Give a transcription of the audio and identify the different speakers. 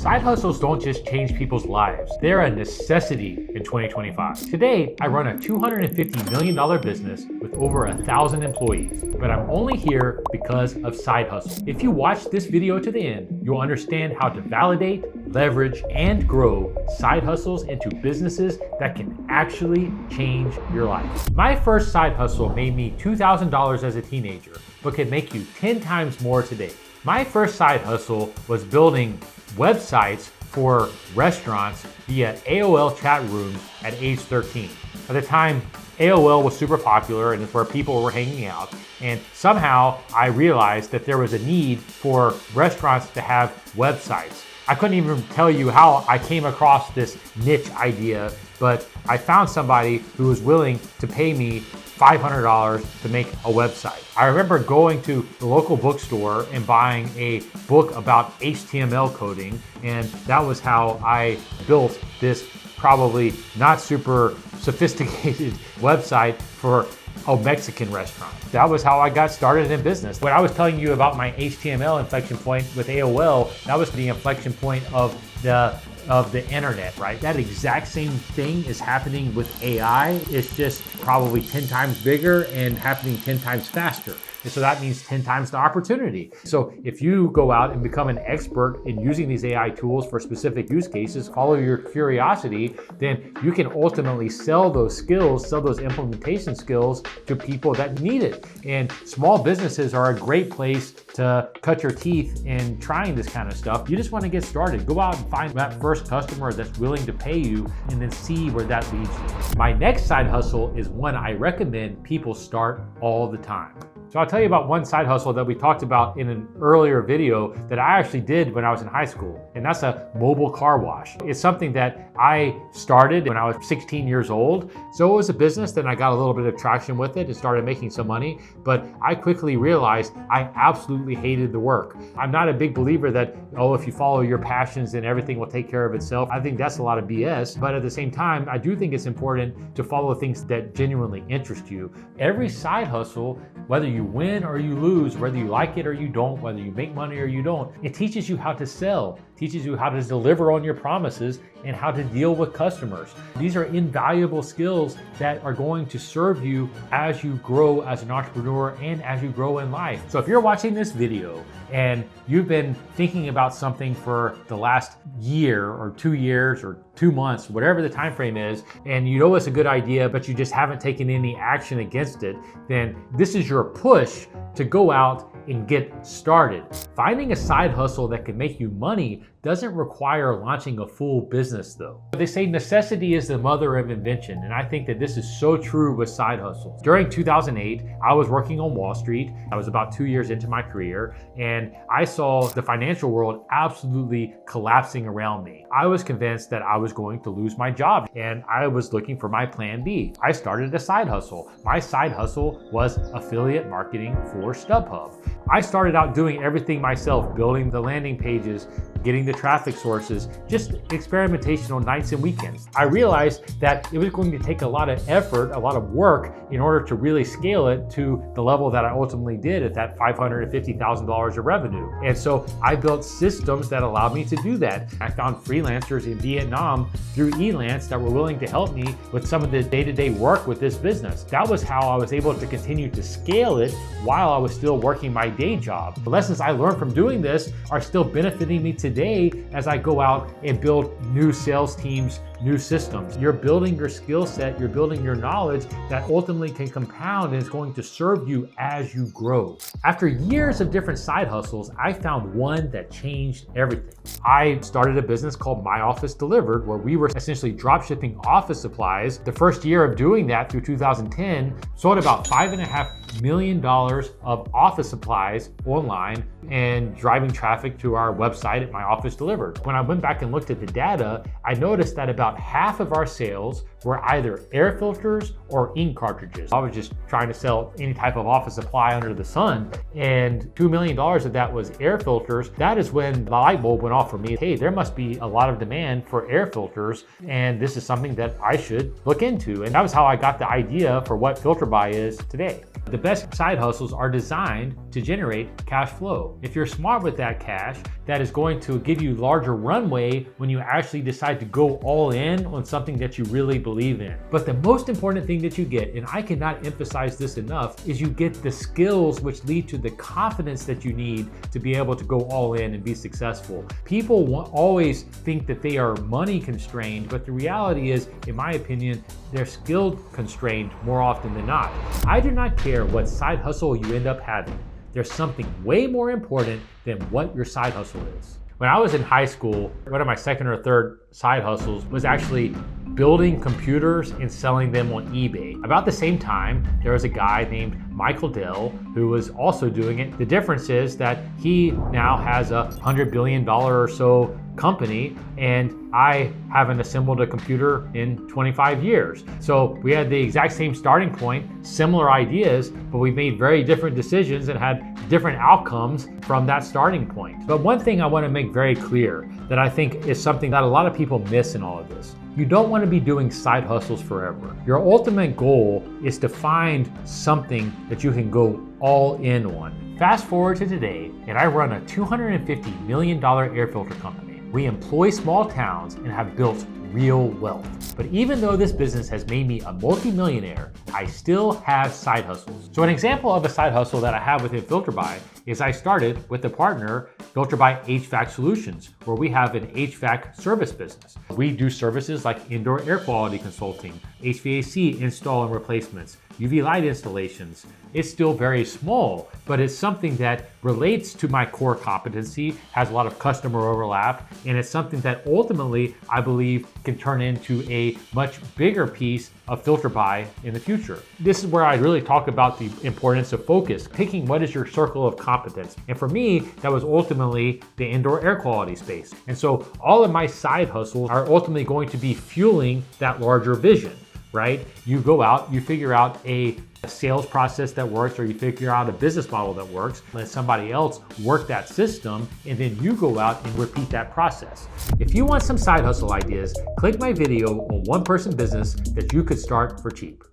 Speaker 1: Side hustles don't just change people's lives, they're a necessity in 2025. Today, I run a $250 million business with over 1,000 employees, but I'm only here because of side hustles. If you watch this video to the end, you'll understand how to validate, leverage, and grow side hustles into businesses that can actually change your life. My first side hustle made me $2,000 as a teenager, but can make you 10 times more today. My first side hustle was building websites for restaurants via AOL chat rooms at age 13. At the time, AOL was super popular and it's where people were hanging out. And somehow I realized that there was a need for restaurants to have websites. I couldn't even tell you how I came across this niche idea, but I found somebody who was willing to pay me $500 to make a website. I remember going to the local bookstore and buying a book about HTML coding, and that was how I built this probably not super sophisticated website for a Mexican restaurant. That was how I got started in business. When I was telling you about my HTML inflection point with AOL, that was the inflection point of the internet, right? That exact same thing is happening with AI. It's just probably 10 times bigger and happening 10 times faster. And so that means 10 times the opportunity. So if you go out and become an expert in using these AI tools for specific use cases, follow your curiosity, then you can ultimately sell those skills, sell those implementation skills to people that need it. And small businesses are a great place to cut your teeth in trying this kind of stuff. You just want to get started. Go out and find that first customer that's willing to pay you and then see where that leads you. My next side hustle is one I recommend people start all the time. So I'll tell you about one side hustle that we talked about in an earlier video that I actually did when I was in high school, and that's a mobile car wash. It's something that I started when I was 16 years old. So it was a business, then I got a little bit of traction with it and started making some money, but I quickly realized I absolutely hated the work. I'm not a big believer that, if you follow your passions, then everything will take care of itself. I think that's a lot of BS, but at the same time, I do think it's important to follow things that genuinely interest you. Every side hustle, whether you win or you lose, whether you like it or you don't, whether you make money or you don't, it teaches you how to sell, teaches you how to deliver on your promises and how to deal with customers. These are invaluable skills that are going to serve you as you grow as an entrepreneur and as you grow in life. So if you're watching this video and you've been thinking about something for the last year or 2 years or 2 months, whatever the time frame is, and you know it's a good idea, but you just haven't taken any action against it, then this is your push to go out and get started. Finding a side hustle that can make you money doesn't require launching a full business though. They say necessity is the mother of invention, and I think that this is so true with side hustles. During 2008, I was working on Wall Street. I was about 2 years into my career, and I saw the financial world absolutely collapsing around me. I was convinced that I was going to lose my job, and I was looking for my plan B. I started a side hustle. My side hustle was affiliate marketing for StubHub. I started out doing everything myself, building the landing pages, getting the traffic sources, just experimentation on nights and weekends. I realized that it was going to take a lot of effort, a lot of work in order to really scale it to the level that I ultimately did at that $550,000 of revenue. And so I built systems that allowed me to do that. I found freelancers in Vietnam through Elance that were willing to help me with some of the day-to-day work with this business. That was how I was able to continue to scale it while I was still working my day job. The lessons I learned from doing this are still benefiting me today as I go out and build new sales teams, new systems. You're building your skill set, you're building your knowledge that ultimately can compound and is going to serve you as you grow. After years of different side hustles, I found one that changed everything. I started a business called My Office Delivered, where we were essentially drop shipping office supplies. The first year of doing that through 2010, sold about $5.5 million of office supplies online and driving traffic to our website at My Office Delivered. When I went back and looked at the data, I noticed that about half of our sales were either air filters or ink cartridges. I was just trying to sell any type of office supply under the sun, and $2 million of that was air filters. That is when the light bulb went off for me. Hey, there must be a lot of demand for air filters, and this is something that I should look into. And that was how I got the idea for what FilterBuy is today. The best side hustles are designed to generate cash flow. If you're smart with that cash, that is going to give you larger runway when you actually decide to go all in on something that you really believe in. But the most important thing that you get, and I cannot emphasize this enough, is you get the skills which lead to the confidence that you need to be able to go all in and be successful. People always think that they are money constrained, but the reality is, in my opinion, they're skill constrained more often than not. I do not care what side hustle you end up having. There's something way more important than what your side hustle is. When I was in high school, one of my second or third side hustles was actually building computers and selling them on eBay. About the same time, there was a guy named Michael Dell who was also doing it. The difference is that he now has a $100 billion or so company, and I haven't assembled a computer in 25 years. So we had the exact same starting point, similar ideas, but we made very different decisions and had different outcomes from that starting point. But one thing I want to make very clear that I think is something that a lot of people miss in all of this. You don't want to be doing side hustles forever. Your ultimate goal is to find something that you can go all in on. Fast forward to today, and I run a $250 million air filter company. We employ small towns and have built real wealth. But even though this business has made me a multimillionaire, I still have side hustles. So an example of a side hustle that I have within FilterBuy is I started with a partner, FilterBuy HVAC Solutions, where we have an HVAC service business. We do services like indoor air quality consulting, HVAC install and replacements, UV light installations. It's still very small, but it's something that relates to my core competency, has a lot of customer overlap, and it's something that ultimately I believe can turn into a much bigger piece of FilterBuy in the future. This is where I really talk about the importance of focus, picking what is your circle of competence. And for me, that was ultimately the indoor air quality space. And so all of my side hustles are ultimately going to be fueling that larger vision, right? You go out, you figure out a sales process that works, or you figure out a business model that works, let somebody else work that system, and then you go out and repeat that process. If you want some side hustle ideas, click my video on one person business that you could start for cheap.